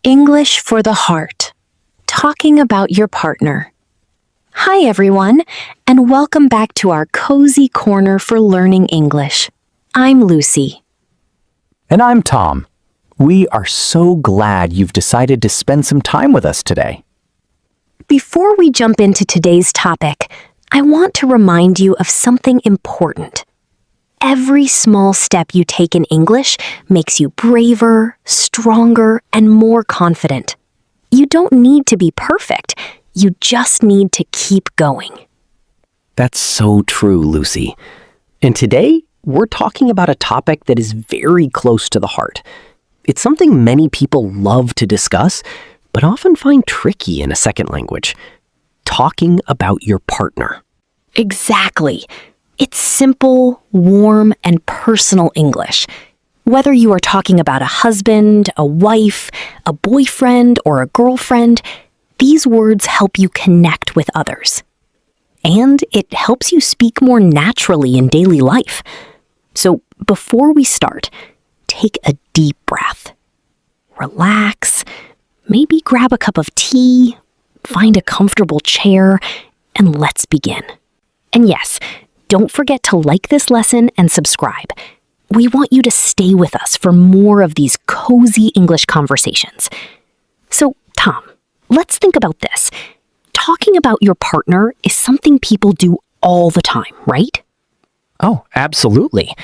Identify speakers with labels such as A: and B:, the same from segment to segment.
A: English for the heart. Talking about your partner. Hi everyone, and welcome back to our cozy corner for learning English. I'm Lucy.
B: And I'm Tom. We are so glad you've decided to spend some time with us today.
A: Before we jump into today's topic, I want to remind you of something important. Every small step you take in English makes you braver, stronger, and more confident. You don't need to be perfect. You just need to keep going.
B: That's so true, Lucy. And today, we're talking about a topic that is very close to the heart. It's something many people love to discuss, but often find tricky in a second language. Talking about your partner.
A: Exactly. It's simple, warm, and personal English. Whether you are talking about a husband, a wife, a boyfriend, or a girlfriend, these words help you connect with others. And it helps you speak more naturally in daily life. So before we start, take a deep breath. Relax, maybe grab a cup of tea, find a comfortable chair, and let's begin. And yes, don't forget to like this lesson and subscribe. We want you to stay with us for more of these cozy English conversations. So, Tom, let's think about this. Talking about your partner is something people do all the time, right?
B: Oh, absolutely.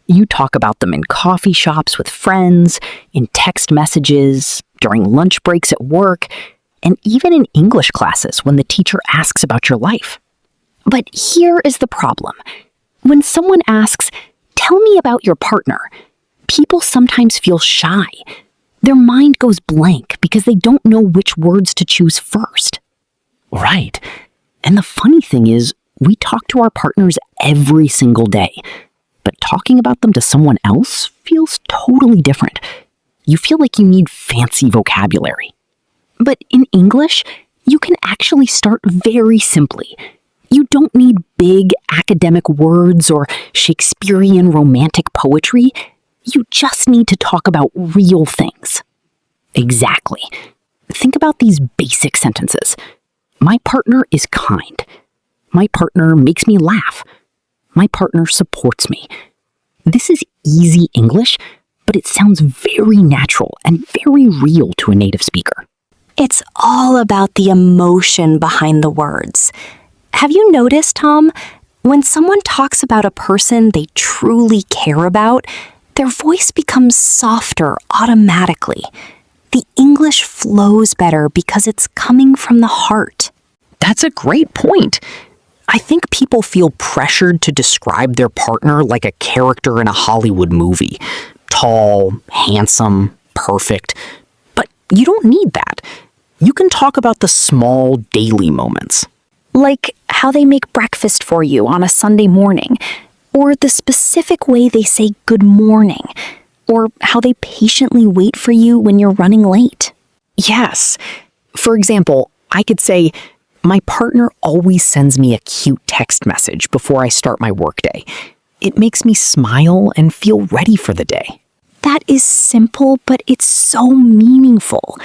B: You talk about them in coffee shops with friends, in text messages, during lunch breaks at work, and even in English classes when the teacher asks about your life. But here is the problem. When someone asks, "Tell me about your partner," people sometimes feel shy. Their mind goes blank because they don't know which words to choose first. Right. And the funny thing is, we talk to our partners every single day, but talking about them to someone else feels totally different. You feel like you need fancy vocabulary. But in English, you can actually start very simply. You don't need big academic words or Shakespearean romantic poetry. You just need to talk about real things. Exactly. Think about these basic sentences. My partner is kind. My partner makes me laugh. My partner supports me. This is easy English, but it sounds very natural and very real to a native speaker.
A: It's all about the emotion behind the words. Have you noticed, Tom, when someone talks about a person they truly care about, their voice becomes softer automatically. The English flows better because it's coming from the heart.
B: That's a great point. I think people feel pressured to describe their partner like a character in a Hollywood movie. Tall, handsome, perfect. But you don't need that. You can talk about the small daily moments.
A: Like how they make breakfast for you on a Sunday morning, or the specific way they say good morning, or how they patiently wait for you when you're running late.
B: Yes. For example, I could say, my partner always sends me a cute text message before I start my workday. It makes me smile and feel ready for the day.
A: That is simple, but it's so meaningful.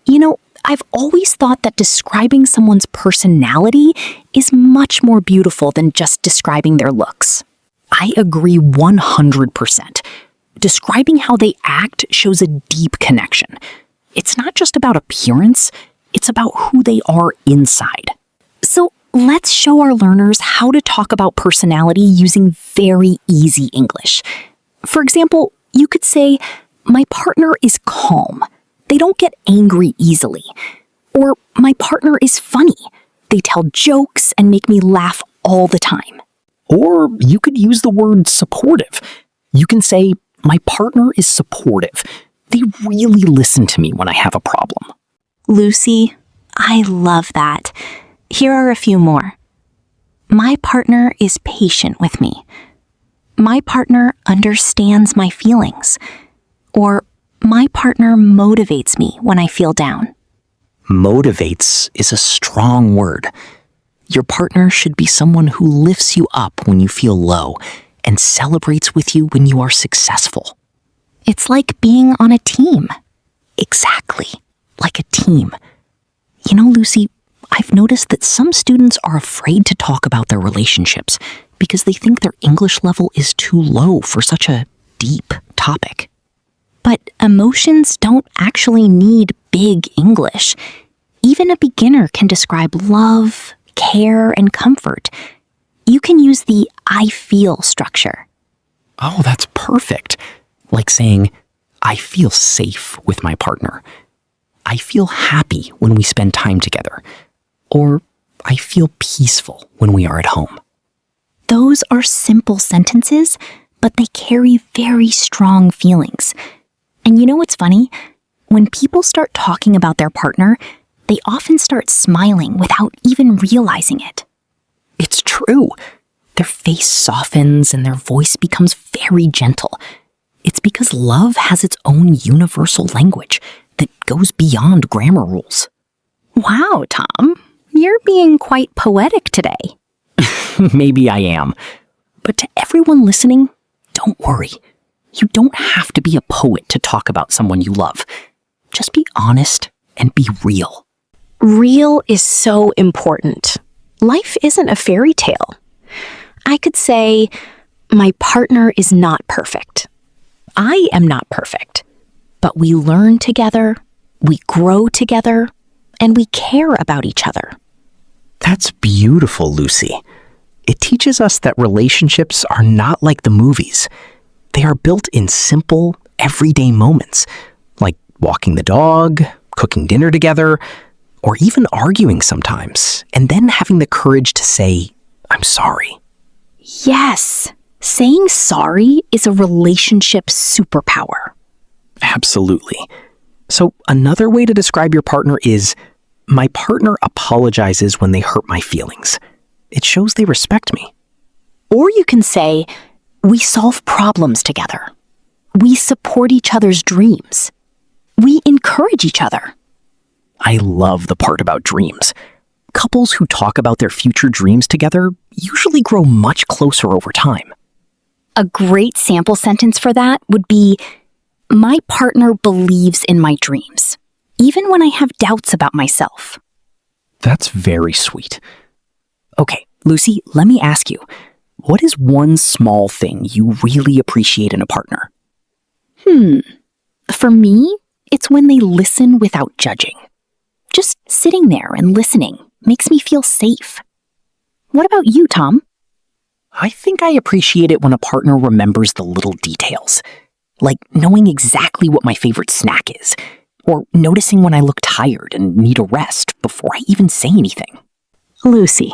A: You know, I've always thought that describing someone's personality is much more beautiful than just describing their looks.
B: I agree 100%. Describing how they act shows a deep connection. It's not just about appearance, it's about who they are inside.
A: So let's show our learners how to talk about personality using very easy English. For example, you could say, "My partner is calm. They don't get angry easily." Or, "My partner is funny. They tell jokes and make me laugh all the time."
B: Or you could use the word supportive. You can say, "My partner is supportive. They really listen to me when I have a problem."
A: Lucy, I love that. Here are a few more. My partner is patient with me. My partner understands my feelings. Or, my partner motivates me when I feel down.
B: Motivates is a strong word. Your partner should be someone who lifts you up when you feel low and celebrates with you when you are successful.
A: It's like being on a team.
B: Exactly. team. You know, Lucy, I've noticed that some students are afraid to talk about their relationships because they think their English level is too low for such a deep topic.
A: But emotions don't actually need big English. Even a beginner can describe love, care, and comfort. You can use the I feel structure.
B: Oh, that's perfect. Like saying, I feel safe with my partner. I feel happy when we spend time together. Or I feel peaceful when we are at home.
A: Those are simple sentences, but they carry very strong feelings. And you know what's funny? When people start talking about their partner, they often start smiling without even realizing it.
B: It's true. Their face softens and their voice becomes very gentle. It's because love has its own universal language that goes beyond grammar rules.
A: Wow, Tom, you're being quite poetic today.
B: Maybe I am. But to everyone listening, don't worry. You don't have to be a poet to talk about someone you love. Just be honest and be real.
A: Real is so important. Life isn't a fairy tale. I could say, my partner is not perfect. I am not perfect. But we learn together, we grow together, and we care about each other.
B: That's beautiful, Lucy. It teaches us that relationships are not like the movies. They are built in simple, everyday moments, like walking the dog, cooking dinner together, or even arguing sometimes, and then having the courage to say, I'm sorry.
A: Yes, saying sorry is a relationship superpower.
B: Absolutely. So another way to describe your partner is, my partner apologizes when they hurt my feelings. It shows they respect me.
A: Or you can say, we solve problems together. We support each other's dreams. We encourage each other.
B: I love the part about dreams. Couples who talk about their future dreams together usually grow much closer over time.
A: A great sample sentence for that would be, my partner believes in my dreams, even when I have doubts about myself.
B: That's very sweet. Okay, Lucy, let me ask you, what is one small thing you really appreciate in a partner?
A: For me, it's when they listen without judging. Just sitting there and listening makes me feel safe. What about you, Tom?
B: I think I appreciate it when a partner remembers the little details, like knowing exactly what my favorite snack is, or noticing when I look tired and need a rest before I even say anything.
A: Lucy,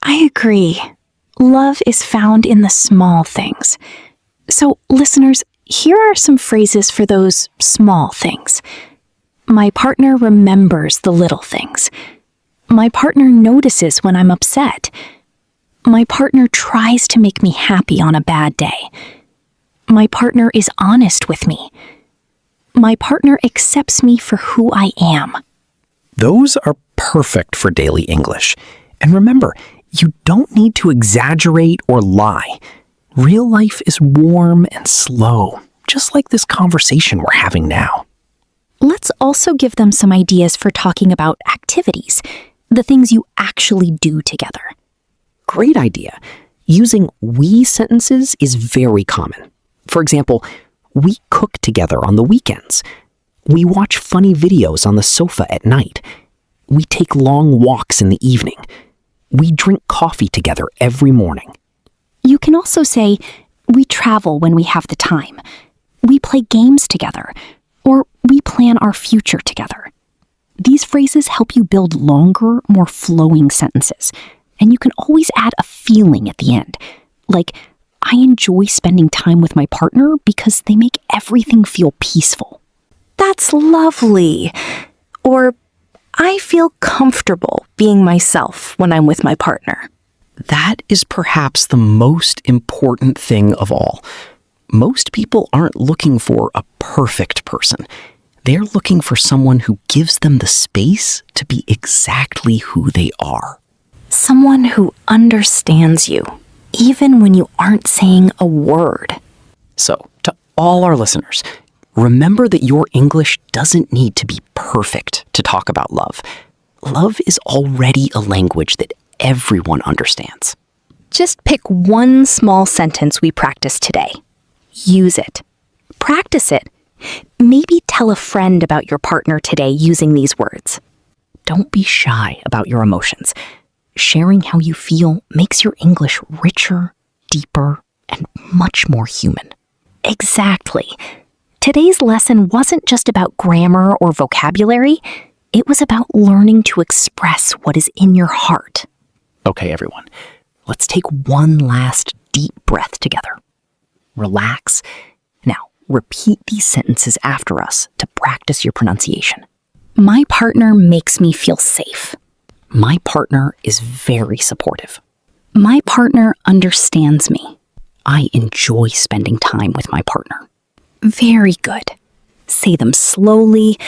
A: I agree. Love is found in the small things. So, listeners, here are some phrases for those small things. My partner remembers the little things. My partner notices when I'm upset. My partner tries to make me happy on a bad day. My partner is honest with me. My partner accepts me for who I am.
B: Those are perfect for daily English. And remember, you don't need to exaggerate or lie. Real life is warm and slow, just like this conversation we're having now.
A: Let's also give them some ideas for talking about activities, the things you actually do together.
B: Great idea. Using we sentences is very common. For example, we cook together on the weekends. We watch funny videos on the sofa at night. We take long walks in the evening. We drink coffee together every morning.
A: You can also say, we travel when we have the time. We play games together. Or we plan our future together. These phrases help you build longer, more flowing sentences. And you can always add a feeling at the end. Like, I enjoy spending time with my partner because they make everything feel peaceful. That's lovely. Or, I feel comfortable being myself when I'm with my partner.
B: That is perhaps the most important thing of all. Most people aren't looking for a perfect person. They're looking for someone who gives them the space to be exactly who they are.
A: Someone who understands you, even when you aren't saying a word.
B: So, to all our listeners, remember that your English doesn't need to be perfect. perfect to talk about love. Love is already a language that everyone understands.
A: Just pick one small sentence we practice today. Use it. Practice it. Maybe tell a friend about your partner today using these words.
B: Don't be shy about your emotions. Sharing how you feel makes your English richer, deeper, and much more human.
A: Exactly. Today's lesson wasn't just about grammar or vocabulary. It was about learning to express what is in your heart.
B: Okay, everyone, let's take one last deep breath together. Relax. Now, repeat these sentences after us to practice your pronunciation.
A: My partner makes me feel safe.
B: My partner is very supportive.
A: My partner understands me.
B: I enjoy spending time with my partner.
A: Very good. Say them slowly.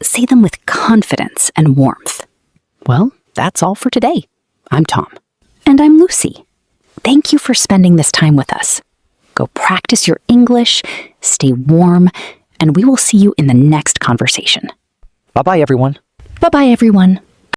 A: Say them with confidence and warmth.
B: Well, that's all for today. I'm Tom.
A: And I'm Lucy. Thank you for spending this time with us. Go practice your English, stay warm, and we will see you in the next conversation.
B: Bye-bye, everyone.
A: Bye-bye, everyone.